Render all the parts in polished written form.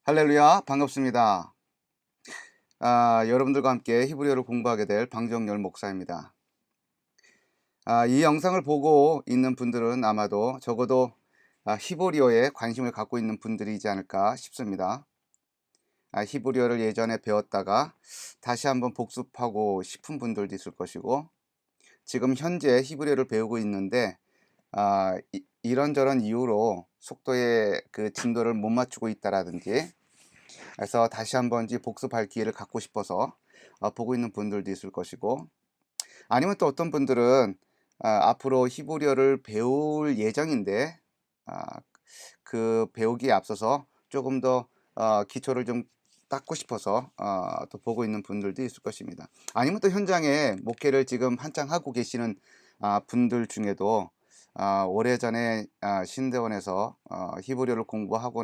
할렐루야, 반갑습니다. 여러분들과 함께 히브리어를 공부하게 될 방정열 목사입니다. 이 영상을 보고 있는 분들은 아마도 적어도 히브리어에 관심을 갖고 있는 분들이지 않을까 싶습니다. 히브리어를 예전에 배웠다가 다시 한번 복습하고 싶은 분들도 있을 것이고, 지금 현재 히브리어를 배우고 있는데 이런저런 이유로 속도의 그 진도를 못 맞추고 있다라든지, 그래서 다시 한번 복습할 기회를 갖고 싶어서 보고 있는 분들도 있을 것이고, 아니면 또 어떤 분들은 앞으로 히브리어를 배울 예정인데 그 배우기에 앞서서 조금 더 기초를 좀 닦고 싶어서 또 보고 있는 분들도 있을 것입니다. 아니면 또 현장에 목회를 지금 한창 하고 계시는 분들 중에도 오래전에 신대원에서 히브리어를 공부하고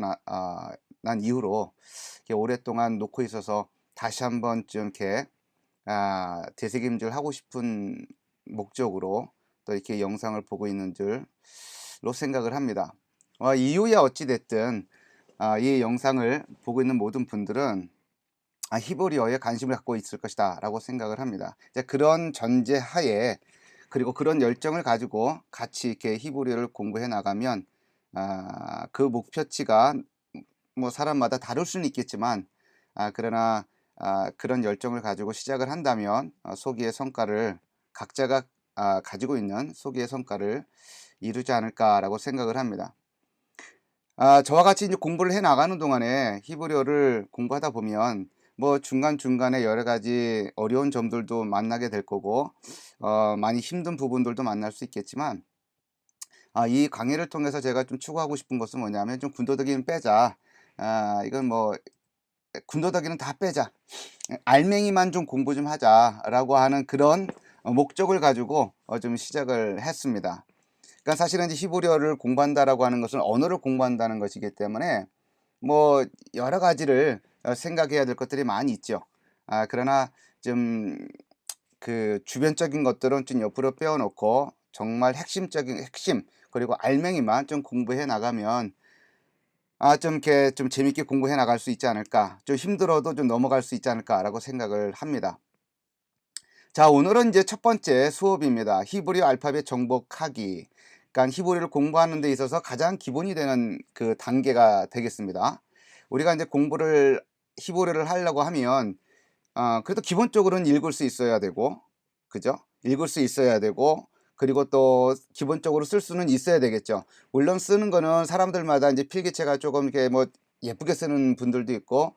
난 이후로 이렇게 오랫동안 놓고 있어서 다시 한번 좀 이렇게 되새김질 하고 싶은 목적으로 또 이렇게 영상을 보고 있는 줄로 생각을 합니다. 이유야 어찌 됐든 이 영상을 보고 있는 모든 분들은 히브리어에 관심을 갖고 있을 것이다 라고 생각을 합니다. 이제 그런 전제하에, 그리고 그런 열정을 가지고 같이 이렇게 히브리어를 공부해 나가면 그 목표치가 뭐 사람마다 다를 수는 있겠지만 그러나 그런 열정을 가지고 시작을 한다면 소기의 성과를, 각자가 가지고 있는 소기의 성과를 이루지 않을까라고 생각을 합니다. 저와 같이 이제 공부를 해 나가는 동안에 히브리어를 공부하다 보면 뭐 중간중간에 여러 가지 어려운 점들도 만나게 될 거고 많이 힘든 부분들도 만날 수 있겠지만, 이 강의를 통해서 제가 좀 추구하고 싶은 것은 뭐냐면, 좀 군더더기는 빼자. 이건 뭐 군더더기는 다 빼자. 알맹이만 좀 공부 좀 하자라고 하는 그런 목적을 가지고 좀 시작을 했습니다. 그러니까 사실은 이제 히브리어를 공부한다라고 하는 것은 언어를 공부한다는 것이기 때문에 뭐 여러 가지를 생각해야 될 것들이 많이 있죠. 그러나 좀 그 주변적인 것들은 좀 옆으로 빼어놓고 정말 핵심, 그리고 알맹이만 좀 공부해 나가면 좀 이렇게 좀 재밌게 공부해 나갈 수 있지 않을까, 좀 힘들어도 좀 넘어갈 수 있지 않을까라고 생각을 합니다. 자, 오늘은 이제 첫 번째 수업입니다. 히브리어 알파벳 정복하기. 그러니까 히브리어를 공부하는 데 있어서 가장 기본이 되는 그 단계가 되겠습니다. 우리가 이제 히브리어를 하려고 하면 그래도 기본적으로는 읽을 수 있어야 되고, 그죠? 읽을 수 있어야 되고, 그리고 또 기본적으로 쓸 수는 있어야 되겠죠. 물론 쓰는 거는 사람들마다 이제 필기체가 조금 이렇게 뭐 예쁘게 쓰는 분들도 있고,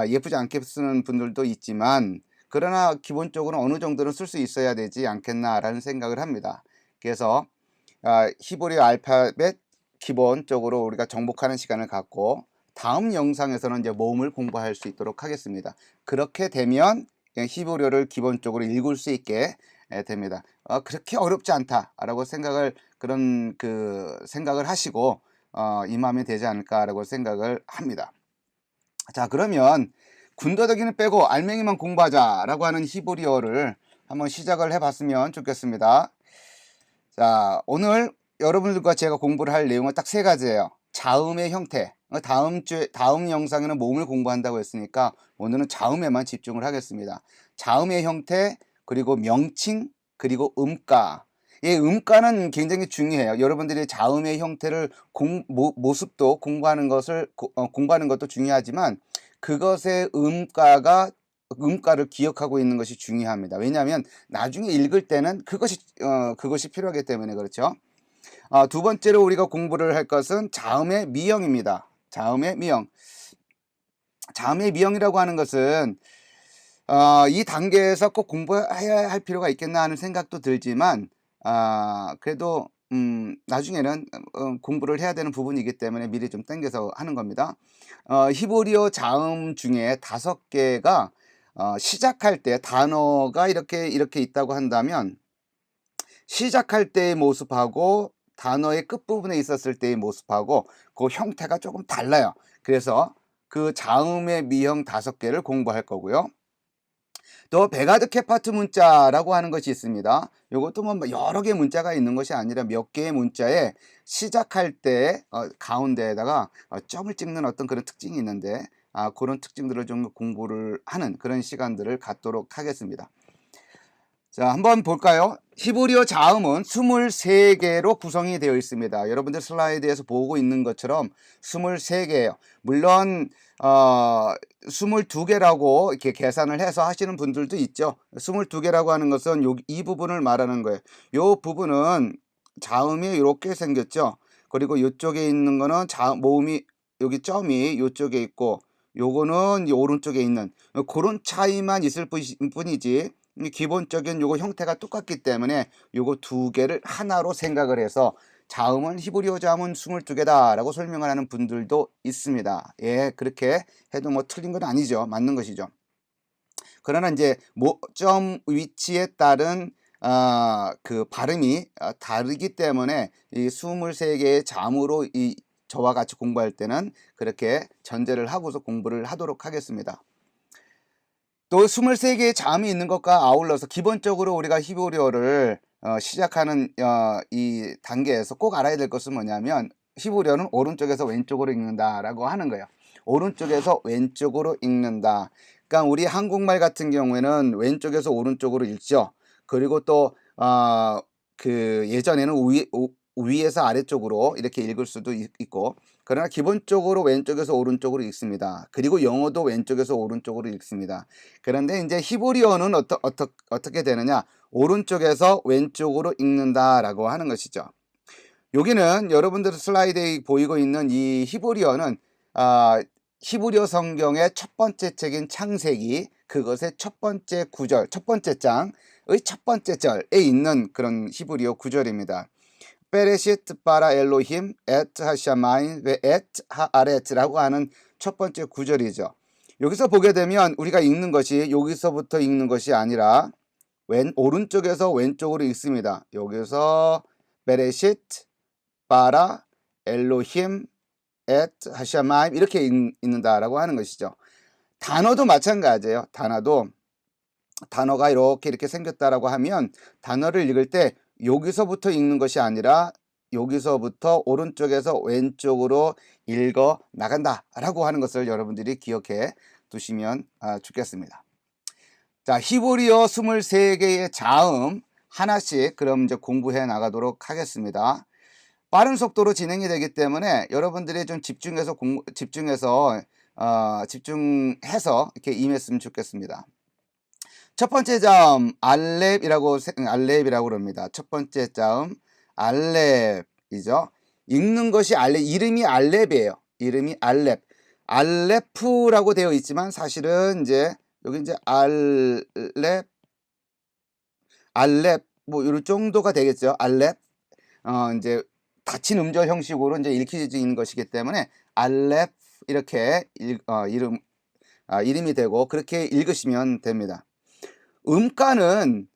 예쁘지 않게 쓰는 분들도 있지만, 그러나 기본적으로 어느 정도는 쓸 수 있어야 되지 않겠나라는 생각을 합니다. 그래서 히브리어 알파벳 기본적으로 우리가 정복하는 시간을 갖고, 다음 영상에서는 이제 모음을 공부할 수 있도록 하겠습니다. 그렇게 되면 히브리어를 기본적으로 읽을 수 있게 됩니다. 그렇게 어렵지 않다라고 그런 생각을 하시고 임하면 되지 않을까라고 생각을 합니다. 자, 그러면 군더더기는 빼고 알맹이만 공부하자라고 하는 히브리어를 한번 시작을 해봤으면 좋겠습니다. 자, 오늘 여러분들과 제가 공부를 할 내용은 딱 세 가지예요. 자음의 형태. 다음 영상에는 모음을 공부한다고 했으니까 오늘은 자음에만 집중을 하겠습니다. 자음의 형태, 그리고 명칭, 그리고 음가. 이 음가는 굉장히 중요해요. 여러분들이 자음의 형태를 모습도 공부하는 것도 중요하지만, 그것의 음가를 기억하고 있는 것이 중요합니다. 왜냐하면 나중에 읽을 때는 그것이 필요하기 때문에 그렇죠. 두 번째로 우리가 공부를 할 것은 자음의 미형입니다. 자음의 미형. 자음의 미형이라고 하는 것은 이 단계에서 꼭 공부해야 할 필요가 있겠나 하는 생각도 들지만, 그래도 나중에는 공부를 해야 되는 부분이기 때문에 미리 좀 당겨서 하는 겁니다. 히브리어 자음 중에 5개가 시작할 때 단어가 이렇게 있다고 한다면, 시작할 때의 모습하고 단어의 끝부분에 있었을 때의 모습하고 그 형태가 조금 달라요. 그래서 그 자음의 미형 5개를 공부할 거고요. 또 베가드 케파트 문자라고 하는 것이 있습니다. 이것도 뭐 여러 개의 문자가 있는 것이 아니라 몇 개의 문자에 시작할 때 가운데에다가 점을 찍는 어떤 그런 특징이 있는데, 그런 특징들을 좀 공부를 하는 그런 시간들을 갖도록 하겠습니다. 자, 한번 볼까요? 히브리어 자음은 23개로 구성이 되어 있습니다. 여러분들 슬라이드에서 보고 있는 것처럼 23개예요. 물론 22개라고 이렇게 계산을 해서 하시는 분들도 있죠. 22개라고 하는 것은 이 부분을 말하는 거예요. 이 부분은 자음이 이렇게 생겼죠. 그리고 이쪽에 있는 거는 모음이, 여기 점이 이쪽에 있고, 요거는 이 오른쪽에 있는 그런 차이만 있을 뿐이지, 기본적인 요거 형태가 똑같기 때문에 요거 두 개를 하나로 생각을 해서 자음은 히브리어 자음은 22개다 라고 설명을 하는 분들도 있습니다. 예, 그렇게 해도 뭐 틀린 건 아니죠. 맞는 것이죠. 그러나 이제 점 위치에 따른 그 발음이 다르기 때문에 이 23개의 자음으로 저와 같이 공부할 때는 그렇게 전제를 하고서 공부를 하도록 하겠습니다. 또 23개의 자음이 있는 것과 아울러서 기본적으로 우리가 히브리어를 시작하는 이 단계에서 꼭 알아야 될 것은 뭐냐면, 히브리어는 오른쪽에서 왼쪽으로 읽는다라고 하는 거예요. 오른쪽에서 왼쪽으로 읽는다. 그러니까 우리 한국말 같은 경우에는 왼쪽에서 오른쪽으로 읽죠. 그리고 또 그 예전에는 위에서 아래쪽으로 이렇게 읽을 수도 있고, 그러나 기본적으로 왼쪽에서 오른쪽으로 읽습니다. 그리고 영어도 왼쪽에서 오른쪽으로 읽습니다. 그런데 이제 히브리어는 어떻게 되느냐? 오른쪽에서 왼쪽으로 읽는다라고 하는 것이죠. 여기는 여러분들 슬라이드에 보이고 있는 이 히브리어는 히브리어 성경의 첫 번째 책인 창세기, 그것의 첫 번째 구절, 첫 번째 장의 첫 번째 절에 있는 그런 히브리어 구절입니다. 베레시트 바라 엘로힘 엣 하샤마인 웨 엣 하아렛라고 하는 첫 번째 구절이죠. 여기서 보게 되면 우리가 읽는 것이 여기서부터 읽는 것이 아니라 오른쪽에서 왼쪽으로 읽습니다. 여기서 베레시트 바라 엘로힘 엣 하샤마임 이렇게 읽는다라고 하는 것이죠. 단어도 마찬가지예요. 단어가 이렇게 생겼다라고 하면 단어를 읽을 때 여기서부터 읽는 것이 아니라 여기서부터 오른쪽에서 왼쪽으로 읽어 나간다라고 하는 것을 여러분들이 기억해 두시면 좋겠습니다. 자, 히브리어 23개의 자음 하나씩 그럼 이제 공부해 나가도록 하겠습니다. 빠른 속도로 진행이 되기 때문에 여러분들이 좀 집중해서 이렇게 임했으면 좋겠습니다. 첫 번째 자음 알렙이라고 그럽니다. 첫 번째 자음 알렙이죠. 읽는 것이 이름이 알렙이에요. 이름이 알렙. 알레프라고 되어 있지만 사실은 이제 여기 이제 알렙 뭐 이런 정도가 되겠죠. 알렙. 이제 닫힌 음절 형식으로 이제 읽혀지는 것이기 때문에 알렙 이렇게 이름이 되고 그렇게 읽으시면 됩니다. 음가는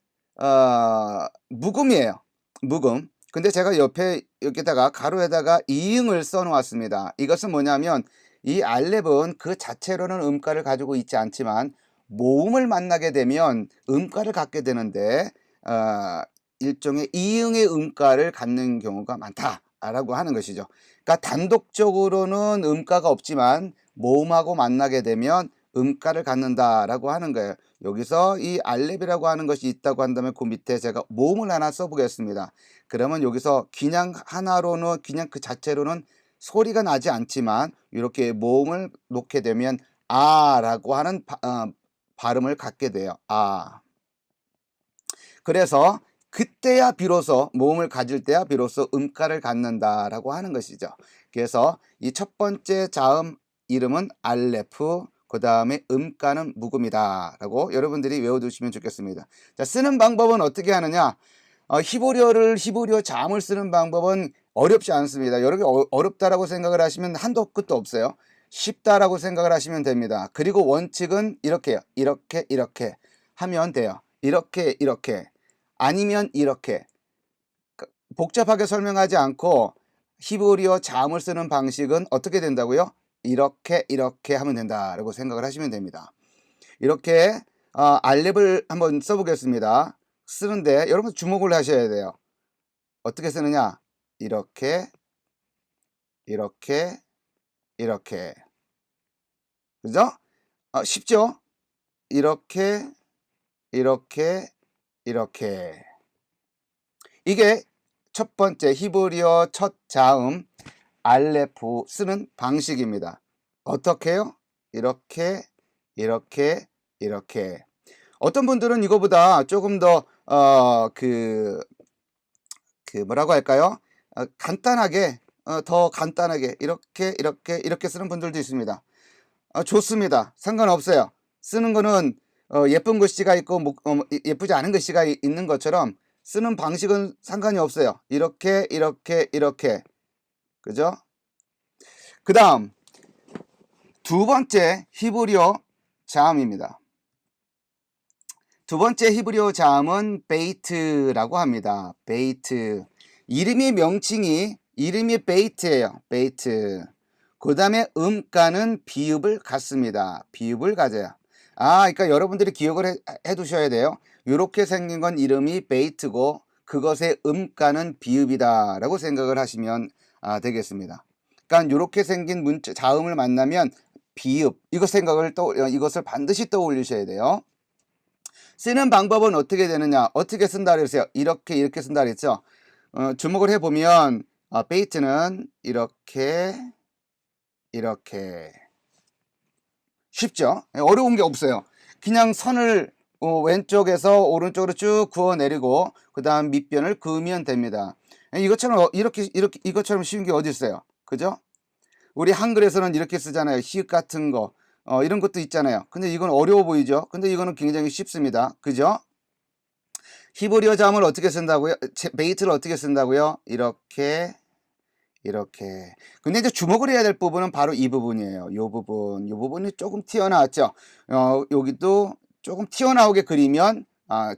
묵음이에요. 묵음. 근데 제가 여기다가 가로에다가 이응을 써 놓았습니다. 이것은 뭐냐면 이 알렙은 그 자체로는 음가를 가지고 있지 않지만 모음을 만나게 되면 음가를 갖게 되는데 일종의 이응의 음가를 갖는 경우가 많다라고 하는 것이죠. 그러니까 단독적으로는 음가가 없지만 모음하고 만나게 되면 음가를 갖는다라고 하는 거예요. 여기서 이 알렙이라고 하는 것이 있다고 한다면 그 밑에 제가 모음을 하나 써보겠습니다. 그러면 여기서 그냥 그 자체로는 소리가 나지 않지만 이렇게 모음을 놓게 되면 아라고 하는 발음을 갖게 돼요. 아. 그래서 그때야 비로소 모음을 가질 때야 비로소 음가를 갖는다라고 하는 것이죠. 그래서 이 첫 번째 자음 이름은 알레프, 그 다음에 음가는 묵음이다 라고 여러분들이 외워두시면 좋겠습니다. 자, 쓰는 방법은 어떻게 하느냐? 히브리어 자음을 쓰는 방법은 어렵지 않습니다. 여러분이 어렵다라고 생각을 하시면 한도 끝도 없어요. 쉽다라고 생각을 하시면 됩니다. 그리고 원칙은 이렇게요. 이렇게 하면 돼요. 이렇게 아니면 이렇게. 복잡하게 설명하지 않고 히브리어 자음을 쓰는 방식은 어떻게 된다고요? 이렇게 하면 된다라고 생각을 하시면 됩니다. 이렇게 알렙을 한번 써보겠습니다. 쓰는데 여러분 주목을 하셔야 돼요. 어떻게 쓰느냐? 이렇게 그죠? 쉽죠? 이렇게, 이렇게, 이렇게. 이게 첫 번째 히브리어 첫 자음 알레프 쓰는 방식입니다. 어떻게요? 이렇게, 이렇게, 이렇게. 어떤 분들은 이거보다 조금 더, 뭐라고 할까요? 간단하게, 더 간단하게, 이렇게, 이렇게, 이렇게 쓰는 분들도 있습니다. 좋습니다. 상관없어요. 쓰는 거는, 예쁜 글씨가 있고, 예쁘지 않은 글씨가 있는 것처럼 쓰는 방식은 상관이 없어요. 이렇게, 이렇게, 이렇게. 그죠? 그 다음, 두 번째 히브리어 자음입니다. 두 번째 히브리어 자음은 베이트라고 합니다. 베이트. 명칭이 베이트예요. 베이트. 그 다음에 음가는 비읍을 갖습니다. 비읍을 가져요. 그러니까 여러분들이 기억을 해 두셔야 돼요. 이렇게 생긴 건 이름이 베이트고 그것의 음가는 비읍이다 라고 생각을 하시면 되겠습니다. 그러니까 이렇게 생긴 자음을 만나면 비읍, 이것을 반드시 떠올리셔야 돼요. 쓰는 방법은 어떻게 되느냐? 어떻게 쓴다 그랬어요? 이렇게 쓴다 그랬죠? 주목을 해보면 베이트는 이렇게 쉽죠? 어려운 게 없어요. 그냥 선을 왼쪽에서 오른쪽으로 쭉 그어 내리고 그 다음 밑변을 그으면 됩니다. 이것처럼 쉬운 게 어디 있어요? 그죠? 우리 한글에서는 이렇게 쓰잖아요. 시읒 같은 거 이런 것도 있잖아요. 근데 이건 어려워 보이죠? 근데 이거는 굉장히 쉽습니다. 그죠? 히브리어 자음을 어떻게 쓴다고요? 베이트를 어떻게 쓴다고요? 이렇게. 근데 이제 주목을 해야 될 부분은 바로 이 부분이에요. 이 부분이 조금 튀어나왔죠. 여기도 조금 튀어나오게 그리면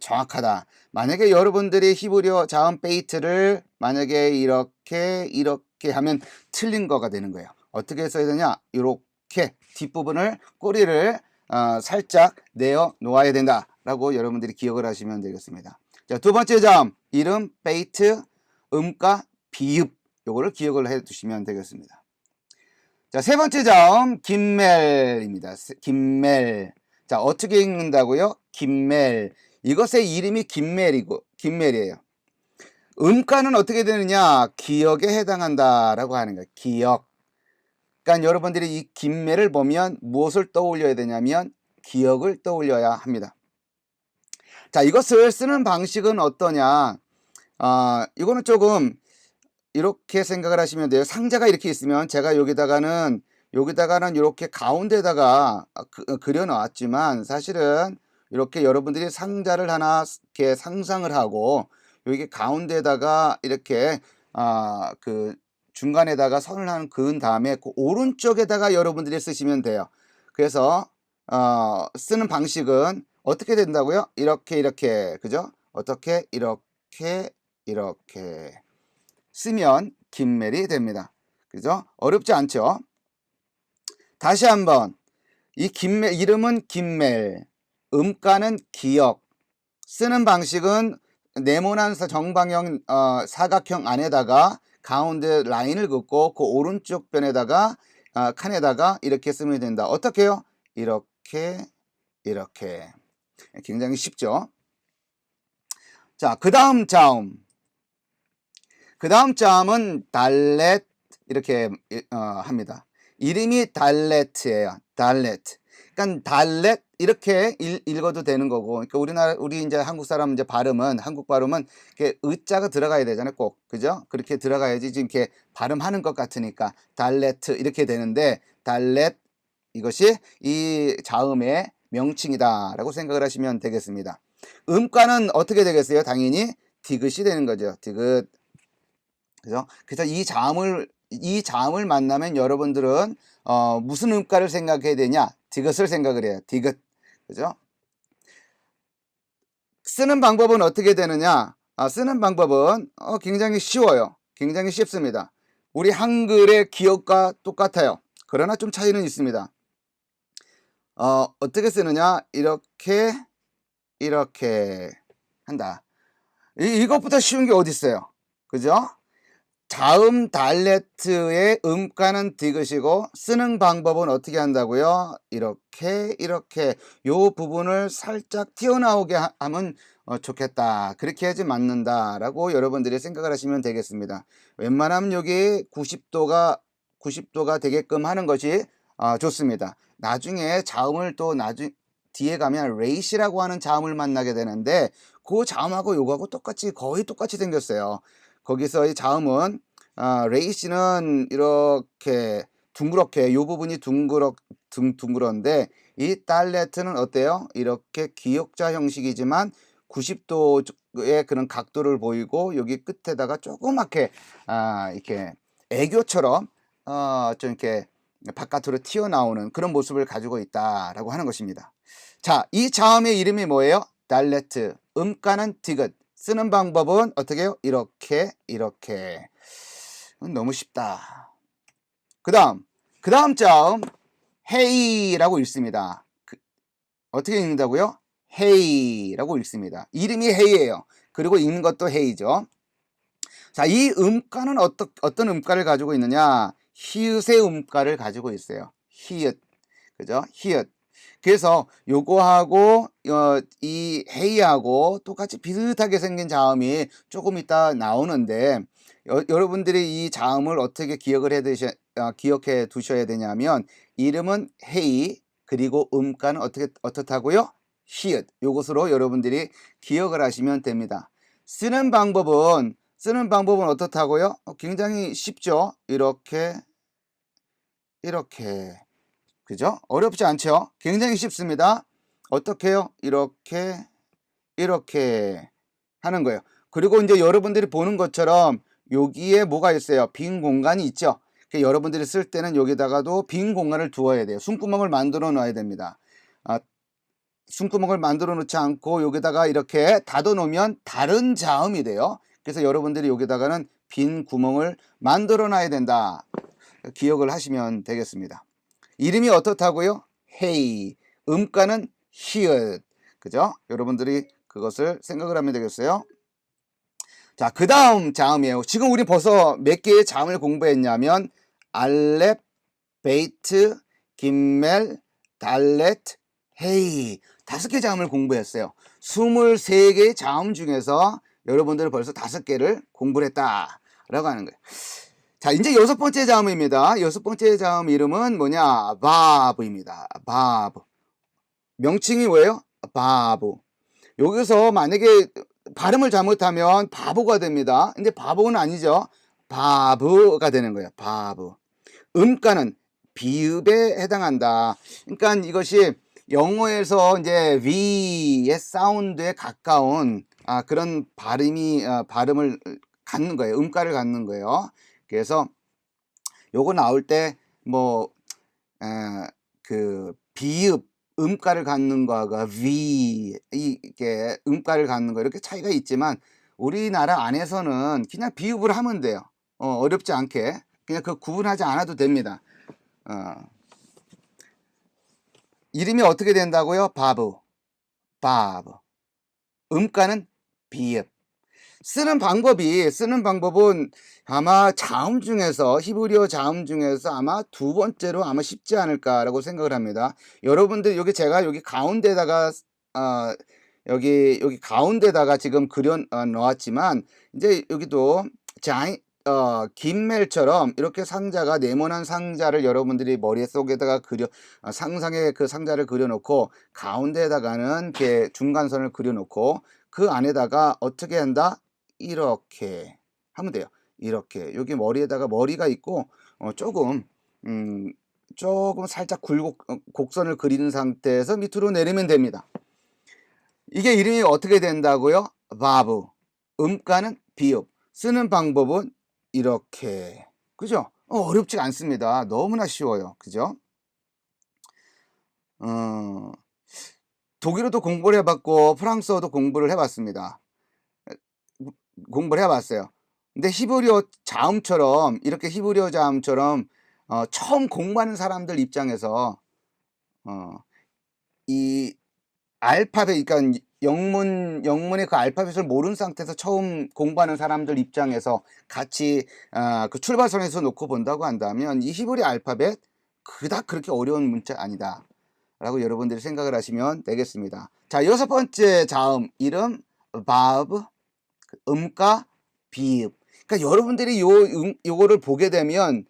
정확하다. 만약에 여러분들이 히브리어 자음 베이트를 만약에 이렇게 하면 틀린 거가 되는 거예요. 어떻게 써야 되냐? 이렇게 뒷부분을 꼬리를 살짝 내어 놓아야 된다라고 여러분들이 기억을 하시면 되겠습니다. 자, 두 번째 자음 이름 베이트 음가 비읍 요거를 기억을 해 두시면 되겠습니다. 자, 세 번째 자음 김멜입니다. 김멜. 자, 어떻게 읽는다고요? 김멜. 이것의 이름이 김멜이에요. 음가는 어떻게 되느냐? 기역에 해당한다라고 하는 거예요. 기역. 그러니까 여러분들이 이 김멜을 보면 무엇을 떠올려야 되냐면 기역을 떠올려야 합니다. 자, 이것을 쓰는 방식은 어떠냐? 이거는 조금 이렇게 생각을 하시면 돼요. 상자가 이렇게 있으면 제가 여기다가는 이렇게 가운데다가 그려 놨지만 사실은 이렇게 여러분들이 상자를 하나 이렇게 상상을 하고 여기 가운데다가 이렇게 그 중간에다가 선을 하나 그은 다음에 그 오른쪽에다가 여러분들이 쓰시면 돼요. 그래서 쓰는 방식은 어떻게 된다고요? 이렇게 그죠? 어떻게 이렇게 쓰면 김멜이 됩니다. 그죠? 어렵지 않죠? 다시 한번 이 이름은 김멜, 음가는 기역, 쓰는 방식은 네모난 정방형 사각형 안에다가 가운데 라인을 긋고 그 오른쪽 변에다가 칸에다가 이렇게 쓰면 된다. 어떻게요? 이렇게 굉장히 쉽죠? 자, 그 다음 자음은 달렛 이렇게 합니다. 이름이 달렛이에요. 달렛. 그러니까 달렛 이렇게 읽어도 되는 거고. 그러니까 우리 이제 한국 사람 이제 한국 발음은 이렇게 의자가 들어가야 되잖아요. 꼭. 그죠? 그렇게 들어가야지 지금 이렇게 발음하는 것 같으니까 달렛 이렇게 되는데 달렛 이것이 이 자음의 명칭이다라고 생각을 하시면 되겠습니다. 음가는 어떻게 되겠어요? 당연히 디귿이 되는 거죠. 디귿. 그죠? 그래서 이 자음을 만나면 여러분들은 무슨 음가를 생각해야 되냐? 디귿을 생각을 해요. 디귿. 그죠? 쓰는 방법은 어떻게 되느냐? 쓰는 방법은 굉장히 쉬워요. 굉장히 쉽습니다. 우리 한글의 기억과 똑같아요. 그러나 좀 차이는 있습니다. 어떻게 쓰느냐? 이렇게 한다. 이것보다 쉬운 게 어디 있어요? 그죠? 자음 달레트의 음가는 디귿이고 쓰는 방법은 어떻게 한다고요? 이렇게 요 부분을 살짝 튀어나오게 하면 좋겠다. 그렇게 해야지 맞는다라고 여러분들이 생각을 하시면 되겠습니다. 웬만하면 여기 90도가 되게끔 하는 것이 좋습니다. 나중에 자음을 또 뒤에 가면 레이시라고 하는 자음을 만나게 되는데 그 자음하고 요거하고 거의 똑같이 생겼어요. 거기서 이 자음은 레이시는 이렇게 둥그렇게 요 부분이 둥그런데 이 달레트는 어때요? 이렇게 기역자 형식이지만 90도의 그런 각도를 보이고 여기 끝에다가 조그맣게 이렇게 애교처럼 좀 이렇게 바깥으로 튀어나오는 그런 모습을 가지고 있다라고 하는 것입니다. 자, 이 자음의 이름이 뭐예요? 달레트. 음가는 디귿. 쓰는 방법은 어떻게 해요? 이렇게. 너무 쉽다. 그 다음 자음 헤이라고 읽습니다. 어떻게 읽는다고요? 헤이라고 읽습니다. 이름이 헤이예요. 그리고 읽는 것도 헤이죠. 자, 이 음가는 어떤 음가를 가지고 있느냐? 히읗의 음가를 가지고 있어요. 히읗. 그죠? 히읗. 그래서 요거하고 이 헤이하고 똑같이 비슷하게 생긴 자음이 조금 이따 나오는데 여러분들이 이 자음을 어떻게 기억해 두셔야 되냐면 이름은 헤이 그리고 음가는 어떻다고요? 히읗. 요것으로 여러분들이 기억을 하시면 됩니다. 쓰는 방법은 어떻다고요? 굉장히 쉽죠? 이렇게 그죠? 어렵지 않죠? 굉장히 쉽습니다. 어떻게 해요? 이렇게 하는 거예요. 그리고 이제 여러분들이 보는 것처럼 여기에 뭐가 있어요? 빈 공간이 있죠? 여러분들이 쓸 때는 여기다가도 빈 공간을 두어야 돼요. 숨구멍을 만들어 놔야 됩니다. 숨구멍을 만들어 놓지 않고 여기다가 이렇게 닫아 놓으면 다른 자음이 돼요. 그래서 여러분들이 여기다가는 빈 구멍을 만들어 놔야 된다. 기억을 하시면 되겠습니다. 이름이 어떻다고요? 헤이. 음가는 히읗. 그죠? 여러분들이 그것을 생각을 하면 되겠어요. 자, 그 다음 자음이에요. 지금 우리 벌써 몇 개의 자음을 공부했냐면 알렙, 베이트, 김멜, 달렛, 헤이. 5개 자음을 공부했어요. 23개의 자음 중에서 여러분들은 벌써 5개를 공부를 했다라고 하는 거예요. 자, 이제 6번째 자음입니다. 6번째 자음 이름은 뭐냐? 바브입니다. 바브. 명칭이 뭐예요? 바브. 여기서 만약에 발음을 잘못하면 바보가 됩니다. 근데 바보는 아니죠. 바브가 되는 거예요. 바브. 음가는 비읍에 해당한다. 그러니까 이것이 영어에서 이제 V의 사운드에 가까운 그런 발음을 갖는 거예요. 음가를 갖는 거예요. 그래서 요거 나올 때 뭐 그 비읍 음가를 갖는 거가 이게 음가를 갖는 거 이렇게 차이가 있지만 우리나라 안에서는 그냥 비읍을 하면 돼요. 어렵지 않게 그냥 그 구분하지 않아도 됩니다. 이름이 어떻게 된다고요? 바브. 음가는 비읍. 쓰는 방법은 아마 자음 중에서 히브리어 자음 중에서 아마 2번째로 아마 쉽지 않을까라고 생각을 합니다. 여러분들 제가 여기 가운데다가 여기 가운데다가 지금 그려 놓았지만 이제 여기도 김멜처럼 이렇게 네모난 상자를 여러분들이 머릿속에다가 상상의 그 상자를 그려놓고 가운데에다가는 이렇게 중간선을 그려놓고 그 안에다가 어떻게 한다? 이렇게 하면 돼요. 이렇게 여기 머리가 있고 조금 살짝 곡선을 그리는 상태에서 밑으로 내리면 됩니다. 이게 이름이 어떻게 된다고요? 바브. 음가는 비읍. 쓰는 방법은 이렇게. 그죠? 어렵지 않습니다. 너무나 쉬워요. 그죠? 독일어도 공부를 해봤고 프랑스어도 공부를 해봤습니다. 근데 히브리어 자음처럼 처음 공부하는 사람들 입장에서 이 알파벳, 그러니까 영문의 그 알파벳을 모르는 상태에서 처음 공부하는 사람들 입장에서 같이 그 출발선에서 놓고 본다고 한다면 이 히브리 알파벳 그닥 그렇게 어려운 문자 아니다 라고 여러분들이 생각을 하시면 되겠습니다. 자, 여섯 번째 자음 이름 바브, 음가 비읍. 그러니까 여러분들이 요거를 보게 되면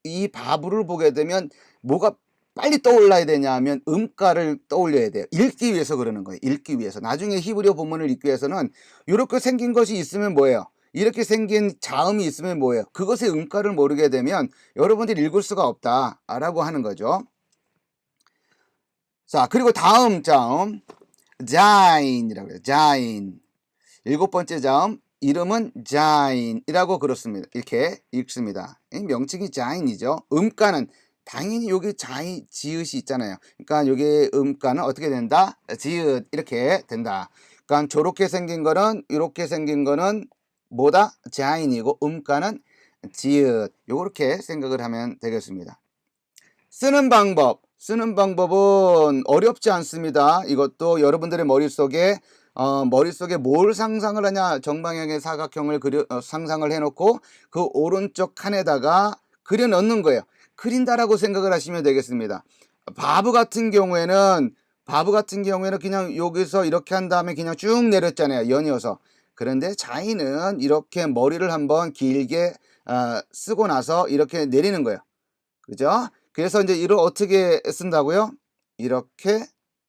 이 바브를 보게 되면 뭐가 빨리 떠올라야 되냐면 음가를 떠올려야 돼요. 읽기 위해서 그러는 거예요. 읽기 위해서. 나중에 히브리어 본문을 읽기 위해서는 이렇게 생긴 것이 있으면 뭐예요? 이렇게 생긴 자음이 있으면 뭐예요? 그것의 음가를 모르게 되면 여러분들이 읽을 수가 없다라고 하는 거죠. 자, 그리고 다음 자음 자인이라고 해요. 자인. 일곱 번째 자음 이름은 자인이라고 그렇습니다. 이렇게 읽습니다. 명칭이 자인이죠. 음가는 당연히 여기 자이 지읒이 있잖아요. 그러니까 여기 음가는 어떻게 된다? 지읒 이렇게 된다. 그러니까 저렇게 생긴 거는 이렇게 생긴 거는 뭐다? 자인이고 음가는 지읒. 요렇게 생각을 하면 되겠습니다. 쓰는 방법은 어렵지 않습니다. 이것도 여러분들의 머릿속에 뭘 상상을 하냐? 정방향의 사각형을 상상을 해놓고 그 오른쪽 칸에다가 그려 넣는 거예요. 그린다라고 생각을 하시면 되겠습니다. 바브 같은 경우에는 그냥 여기서 이렇게 한 다음에 그냥 쭉 내렸잖아요. 연이어서. 그런데 자이는 이렇게 머리를 한번 길게 쓰고 나서 이렇게 내리는 거예요. 그죠? 그래서 이제 이를 어떻게 쓴다고요? 이렇게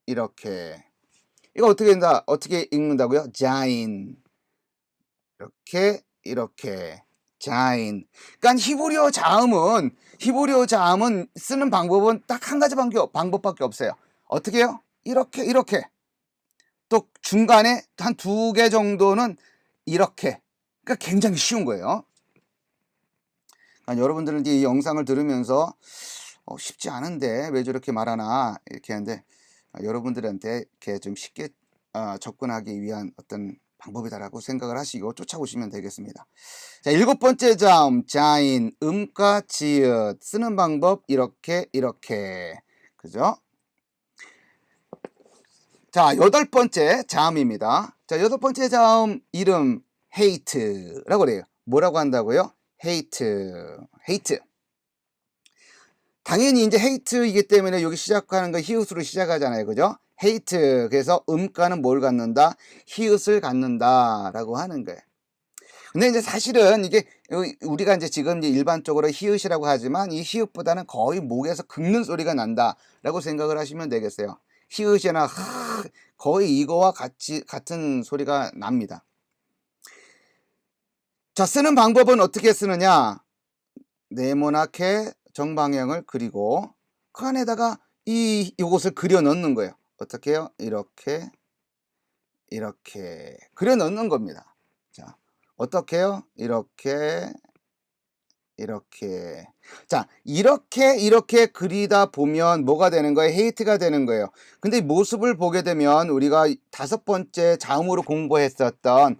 이렇게. 이거 어떻게 된다? 어떻게 읽는다고요? 자인. 이렇게 자인. 그러니까 히브리어 자음은 쓰는 방법은 딱 한 가지 방법밖에 없어요. 어떻게 해요? 이렇게. 또 중간에 한 두 개 정도는 이렇게. 그러니까 굉장히 쉬운 거예요. 그러니까 여러분들은 이제 이 영상을 들으면서 쉽지 않은데 왜 저렇게 말하나 이렇게 하는데 여러분들한테 이렇게 좀 쉽게 접근하기 위한 어떤 방법이다라고 생각을 하시고 쫓아오시면 되겠습니다. 자, 일곱 번째 자음 자인 음가 지읒 쓰는 방법 이렇게 그죠? 자, 여덟 번째 자음입니다. 자, 여덟 번째 자음 이름 hate라고 그래요. 뭐라고 한다고요? hate. 당연히 이제 hate이기 때문에 여기 시작하는 거 히읗으로 시작하잖아요. 그죠? hate. 그래서 음가는 뭘 갖는다? 히읗을 갖는다라고 하는 거예요. 근데 이제 사실은 이게 우리가 이제 지금 이제 일반적으로 히읗이라고 하지만 이 히읗보다는 거의 목에서 긁는 소리가 난다라고 생각을 하시면 되겠어요. 히읗이나 거의 이거와 같은 소리가 납니다. 자, 쓰는 방법은 어떻게 쓰느냐? 네모나게 정방향을 그리고 그 안에다가 요것을 그려 넣는 거예요. 어떻게 해요? 이렇게 그려 넣는 겁니다. 자, 어떻게 해요? 이렇게 자, 이렇게 그리다 보면 뭐가 되는 거예요? 헤이트가 되는 거예요. 근데 이 모습을 보게 되면 우리가 다섯 번째 자음으로 공부했었던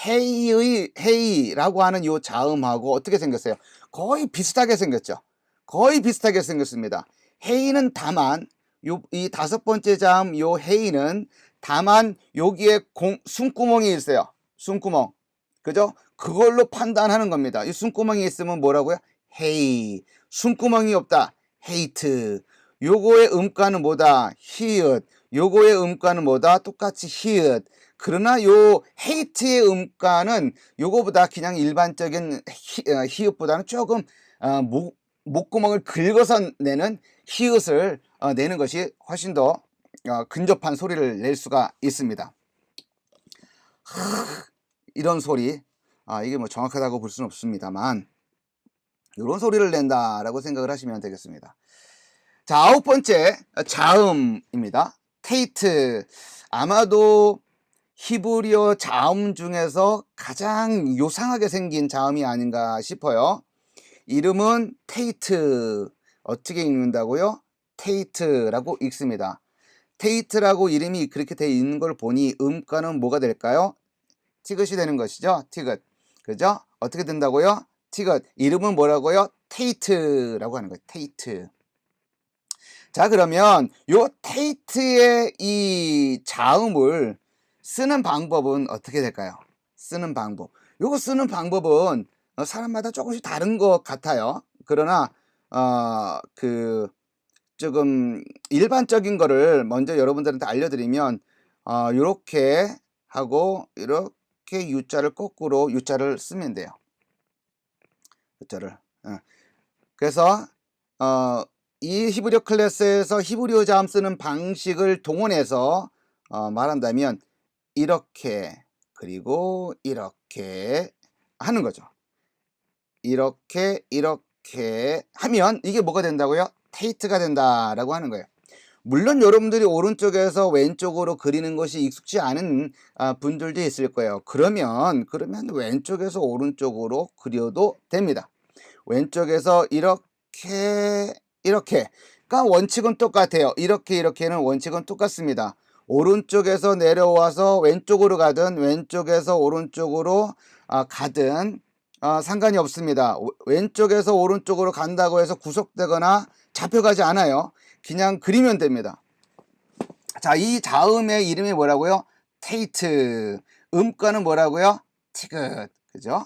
헤이라고 하는 요 자음하고 어떻게 생겼어요? 거의 비슷하게 생겼죠. 거의 비슷하게 생겼습니다. 헤이는 다만 이 다섯 번째 자음 요 헤이는 다만 여기에 숨구멍이 있어요. 숨구멍. 그죠? 그걸로 판단하는 겁니다. 이 숨구멍이 있으면 뭐라고요? 헤이. 숨구멍이 없다. 헤이트. 요거의 음가는 뭐다? 히읗. 요거의 음가는 뭐다? 똑같이 히읗. 그러나 요 헤이트의 음가는 요거보다 그냥 일반적인 히읗보다는 조금 목구멍을 긁어서 내는 히읗을 내는 것이 훨씬 더 근접한 소리를 낼 수가 있습니다. 이런 소리, 이게 뭐 정확하다고 볼 수는 없습니다만 이런 소리를 낸다라고 생각을 하시면 되겠습니다. 자, 아홉 번째 자음입니다. 테이트. 아마도 히브리어 자음 중에서 가장 요상하게 생긴 자음이 아닌가 싶어요. 이름은 테이트. 어떻게 읽는다고요? 테이트라고 읽습니다. 테이트라고 이름이 그렇게 되어 있는 걸 보니 음가는 뭐가 될까요? 티귿이 되는 것이죠. 티귿. 그죠? 어떻게 된다고요? 티귿. 이름은 뭐라고요? 테이트라고 하는 거예요. 테이트. 자, 그러면 요 테이트의 이 자음을 쓰는 방법은 어떻게 될까요? 쓰는 방법. 요거 쓰는 방법은 사람마다 조금씩 다른 것 같아요. 그러나 조금 일반적인 거를 먼저 여러분들한테 알려드리면 요렇게 하고 이렇게 U자를 거꾸로 U자를 쓰면 돼요. U자를. 그래서 이 히브리어 클래스에서 히브리어 자음 쓰는 방식을 동원해서 말한다면 이렇게 그리고 이렇게 하는 거죠. 이렇게 하면 이게 뭐가 된다고요? 테이트가 된다라고 하는 거예요. 물론 여러분들이 오른쪽에서 왼쪽으로 그리는 것이 익숙지 않은 분들도 있을 거예요. 그러면 왼쪽에서 오른쪽으로 그려도 됩니다. 왼쪽에서 이렇게 그러니까 원칙은 똑같아요. 이렇게는 원칙은 똑같습니다. 오른쪽에서 내려와서 왼쪽으로 가든 왼쪽에서 오른쪽으로 가든 상관이 없습니다. 왼쪽에서 오른쪽으로 간다고 해서 구속되거나 잡혀가지 않아요. 그냥 그리면 됩니다. 자, 이 자음의 이름이 뭐라고요? 테이트. 음가는 뭐라고요? 티귿. 그죠?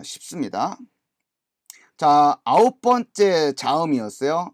쉽습니다. 자, 9번째 자음이었어요.